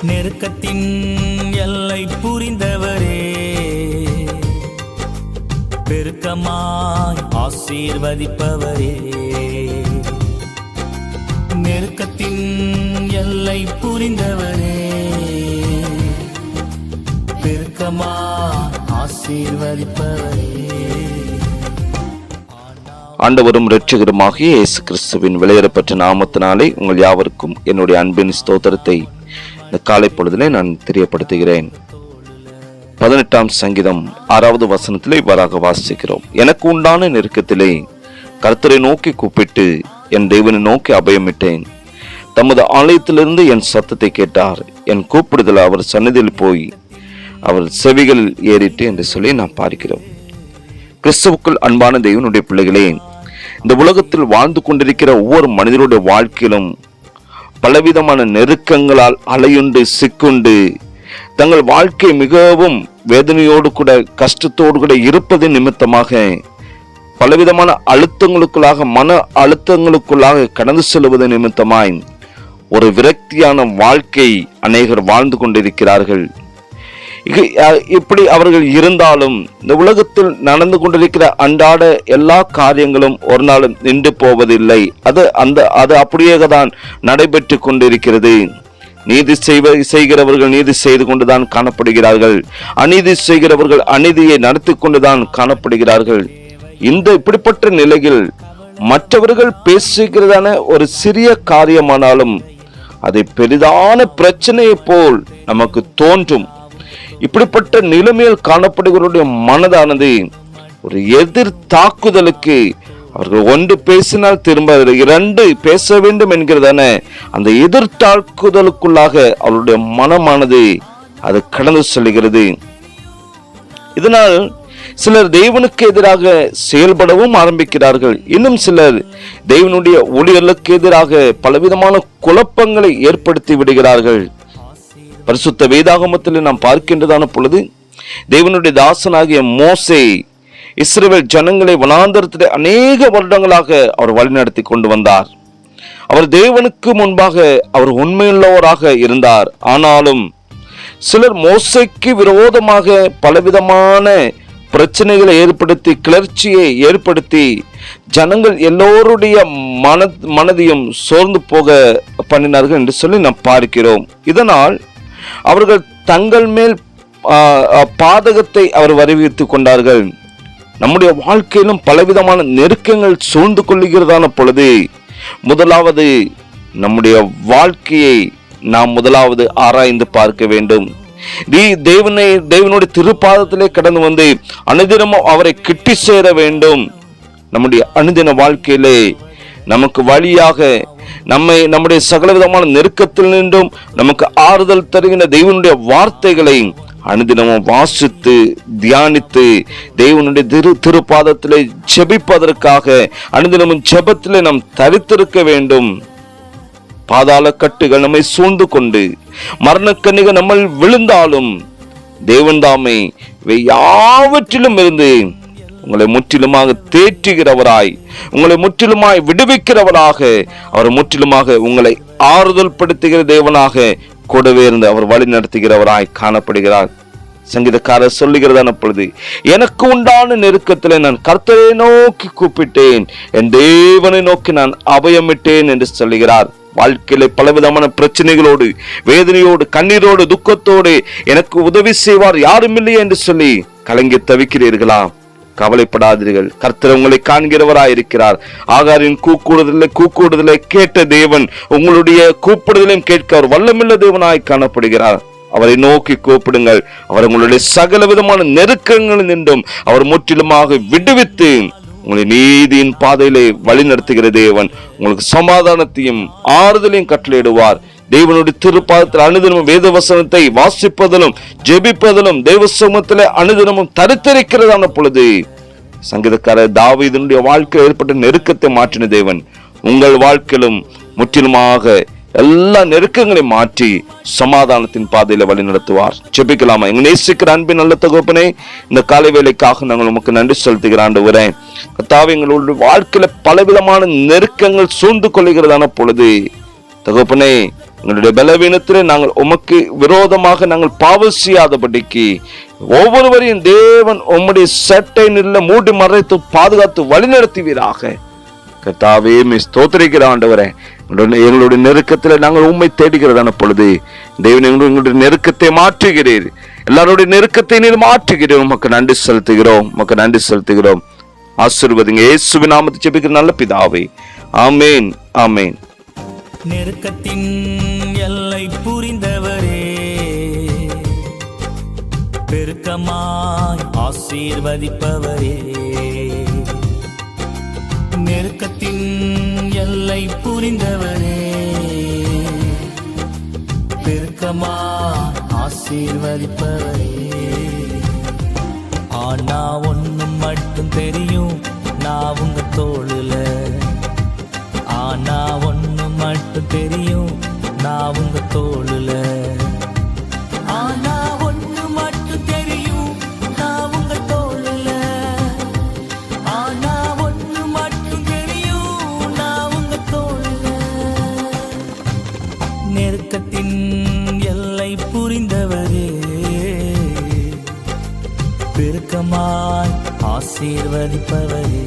நெருக்கத்தின் எல்லை புரிந்தவரே, பெருக்கமாய் ஆசீர்வதிப்பவரே, நெருக்கத்தின் எல்லை புரிந்தவரே, பெருக்கமாய் ஆசீர்வதிப்பவரே. ஆண்டவரும் இரட்சகருமாகிய இயேசு கிறிஸ்துவின் விலையேறப்பட்ட நாமத்தினாலே உங்கள் யாவருக்கும் என்னுடைய அன்பின் ஸ்தோத்திரத்தை இந்த காலை பொழுதிலே நான் தெரியப்படுத்துகிறேன். 18ஆம் சங்கீதம் 6வது வசனத்திலே இவ்வாறாக வாசிக்கிறோம். எனக்கு உண்டான நெருக்கத்திலே கர்த்தரை நோக்கி கூப்பிட்டு என் தேவனை நோக்கி அபயமிட்டேன். தமது ஆலயத்திலிருந்து என் சத்தத்தை கேட்டார். என் கூப்பிடுதல் அவர் சந்நிதியில் போய் அவர் செவிகளில் ஏறிட்டு என்று சொல்லி நாம் பார்க்கிறோம். கிறிஸ்துவுக்குள் அன்பான தேவனுடைய பிள்ளைகளே, இந்த உலகத்தில் வாழ்ந்து கொண்டிருக்கிற ஒவ்வொரு மனிதனுடைய வாழ்க்கையிலும் பலவிதமான நெருக்கங்களால் அலையுண்டு சிக்குண்டு தங்கள் வாழ்க்கை மிகவும் வேதனையோடு கூட கஷ்டத்தோடு கூட இருப்பது நிமித்தமாக பலவிதமான அழுத்தங்களுக்குள்ளாக மன அழுத்தங்களுக்குள்ளாக கடந்து செல்வது நிமித்தமாய் ஒரு விரக்தியான வாழ்க்கை அநேகர் வாழ்ந்து கொண்டிருக்கிறார்கள். இப்படி அவர்கள் இருந்தாலும் இந்த உலகத்தில் நடந்து கொண்டிருக்கிற அன்றாட எல்லா காரியங்களும் ஒரு நாளும் நின்று போவதில்லை. அது அப்படியே தான் நடைபெற்று கொண்டிருக்கிறது. நீதி செய்கிறவர்கள் நீதி செய்து கொண்டுதான் காணப்படுகிறார்கள். அநீதி செய்கிறவர்கள் அநீதியை நடத்தி கொண்டுதான் காணப்படுகிறார்கள். இப்படிப்பட்ட நிலையில் மற்றவர்கள் பேசுகிறதான ஒரு சிறிய காரியமானாலும் அதை பெரிதான பிரச்சனையை போல் நமக்கு தோன்றும். இப்படிப்பட்ட நிலைமையில் காணப்படுகிறவருடைய மனதானது ஒரு எதிர் தாக்குதலுக்கு, அவர்கள் ஒன்று பேசினால் திரும்ப 2 பேச வேண்டும் என்கிறதான அந்த எதிர் தாக்குதலுக்குள்ளாக அவருடைய மனமானது அது கடந்து செல்கிறது. இதனால் சிலர் தேவனுக்கு எதிராக செயல்படவும் ஆரம்பிக்கிறார்கள். இன்னும் சிலர் தேவனுடைய ஊழியர்களுக்கு எதிராக பலவிதமான குழப்பங்களை ஏற்படுத்தி விடுகிறார்கள். பரிசுத்த வேதாகமத்தில் நாம் பார்க்கின்றதான பொழுது தேவனுடைய தாசனாகிய மோசே இஸ்ரவேல் ஜனங்களை வனாந்தரத்திலே அநேக வருடங்களாக அவர் வழிநடத்தி கொண்டு வந்தார். அவர் தேவனுக்கு முன்பாக அவர் உண்மையுள்ளவராக இருந்தார். ஆனாலும் சிலர் மோசேக்கு விரோதமாக பலவிதமான பிரச்சனைகளை ஏற்படுத்தி கிளர்ச்சியை ஏற்படுத்தி ஜனங்கள் எல்லோருடைய மனதையும் சோர்ந்து போக பண்ணினார்கள் என்று சொல்லி நாம் பார்க்கிறோம். இதனால் அவர்கள் தங்கள் மேல் பாதகத்தை அவர் வருவித்துக் கொண்டார்கள். நம்முடைய வாழ்க்கையிலும் பலவிதமான நெருக்கங்கள் சூழ்ந்து கொள்ளுகிறதான பொழுது முதலாவது நம்முடைய வாழ்க்கையை நாம் முதலாவது ஆராய்ந்து பார்க்க வேண்டும். தேவனுடைய திருப்பாதத்திலே கடந்து வந்து அனுதினமும் அவரை கிட்டி சேர வேண்டும். நம்முடைய அனுதின வாழ்க்கையிலே நமக்கு வழியாக நம்முடைய சகல விதமான நெருக்கத்தில் நின்றும் நமக்கு ஆறுதல் தருகின்ற தேவனுடைய வார்த்தைகளை அனுதினமும் வாசித்து தியானித்து தேவனுடைய திருப்பாதத்திலே ஜெபிப்பதற்காக அனுதினமும் ஜெபத்திலே நாம் தரித்திருக்க வேண்டும். பாதாள கட்டுகள் நம்மை சூழ்ந்து கொண்டு மரணக்கண்ணிகள் நம்ம விழுந்தாலும் தேவன் தாமே யாவற்றிலும் இருந்து உங்களை முற்றிலுமாக தேற்றுகிறவராய், உங்களை முற்றிலுமாய் விடுவிக்கிறவராக, அவர் முற்றிலுமாக உங்களை ஆறுதல் படுத்துகிற தேவனாக கூடவே இருந்து அவர் வழி நடத்துகிறவராய் காணப்படுகிறார். சங்கீதக்காரர் சொல்லுகிறதான பொழுது எனக்கு உண்டான நெருக்கத்திலே நான் கர்த்தரை நோக்கி கூப்பிட்டேன், என் தேவனை நோக்கி நான் அபயமிட்டேன் என்று சொல்லுகிறார். வாழ்க்கையில பலவிதமான பிரச்சனைகளோடு வேதனையோடு கண்ணீரோடு துக்கத்தோடு எனக்கு உதவி செய்வார் யாரும் இல்லையே என்று சொல்லி கலங்கி தவிக்கிறீர்களா? கவலைப்படாதீர்கள். கர்த்தர் உங்களை காண்கிறவராய் இருக்கிறார். ஆகாரின் கூக்குடுதலை கேட்ட தேவன் உங்களுடைய கூப்பிடுதலையும் கேட்க அவர் வல்லமில்ல தேவனாய் காணப்படுகிறார். அவரை நோக்கி கூப்பிடுங்கள். அவர் உங்களுடைய சகல விதமான நெருக்கங்களில் நின்றும் அவர் முற்றிலுமாக விடுவித்து உங்களை நீதியின் பாதையிலே வழி நடத்துகிற தேவன் உங்களுக்கு சமாதானத்தையும் ஆறுதலையும் கட்டளையிடுவார். தேவனுடைய திருப்பாதத்தில் அனுதினமும் வேத வசனத்தை வாசிப்பதிலும் ஜெபிப்பதிலும் தேவ சமூகத்தில் அனுதினமும் தரித்திருக்கிறதான பொழுது சங்கீதக்காரர் தாவீதுடைய வாழ்க்கையில் ஏற்பட்ட நெருக்கத்தை மாற்றின தேவன் உங்கள் வாழ்க்கையிலும் முற்றிலுமாக எல்லா நெருக்கங்களையும் மாற்றி சமாதானத்தின் பாதையில வழி நடத்துவார். ஜெபிக்கலாமா? எங்க நேசிக்கிற அன்பின் நல்ல தகப்பனே, இந்த காலை வேளைக்காக நாங்கள் உமக்கு நன்றி செலுத்துகிற ஆண்டவரே. கர்த்தாவே, எங்களுடைய வாழ்க்கையில பலவிதமான நெருக்கங்கள் சூழ்ந்து கொள்ளுகிறதான பொழுது தகப்பனே, எங்களுடைய பலவீனத்திலே நாங்கள் உமக்கு விரோதமாக நாங்கள் பாவம் செய்யாதபடிக்கு ஒவ்வொருவரையும் தேவன் உம்முடைய சட்டை நில மூடி மறைத்து பாதுகாத்து வழிநடத்துவீராக. கர்த்தாவே ஸ்தோத்திரிக்கிற ஆண்டவரே, எங்களுடைய நெருக்கத்தில் நாங்கள் உண்மை தேடுகிறதான பொழுது தேவன் எங்களுடைய நெருக்கத்தை மாற்றுகிறீர். எல்லாருடைய நெருக்கத்தை நீர் மாற்றுகிறோம். உமக்கு நன்றி செலுத்துகிறோம், உமக்கு நன்றி செலுத்துகிறோம். ஆசீர்வதிங்க இயேசுவின் நாமத்தை ஜெபிக்கிற நல்ல பிதாவே, ஆமேன், ஆமேன். நெருக்கத்தின் எல்லை புரிந்தவரே, பெருக்கமாய் ஆசீர்வதிப்பவரே. நெருக்கத்தின் எல்லை புரிந்தவரே, பெருக்கமாய் ஆசீர்வதிப்பவரே. ஆனா ஒண்ணு மட்டும் தெரியும், நான் உங்க தோளுல. ஆனா ஒண்ணு மட்டும் தெரியும், நான் உங்க தோளுல. ஆனா ஒண்ணு மட்டும் தெரியும், நான் உங்க தோளுல. ஆனா ஒண்ணு மட்டும் தெரியும், நான் உங்க தோளுல. நெருக்கத்தின் எல்லை புரிந்தவரே, பெருக்கமாய் ஆசீர்வதிப்பவரே.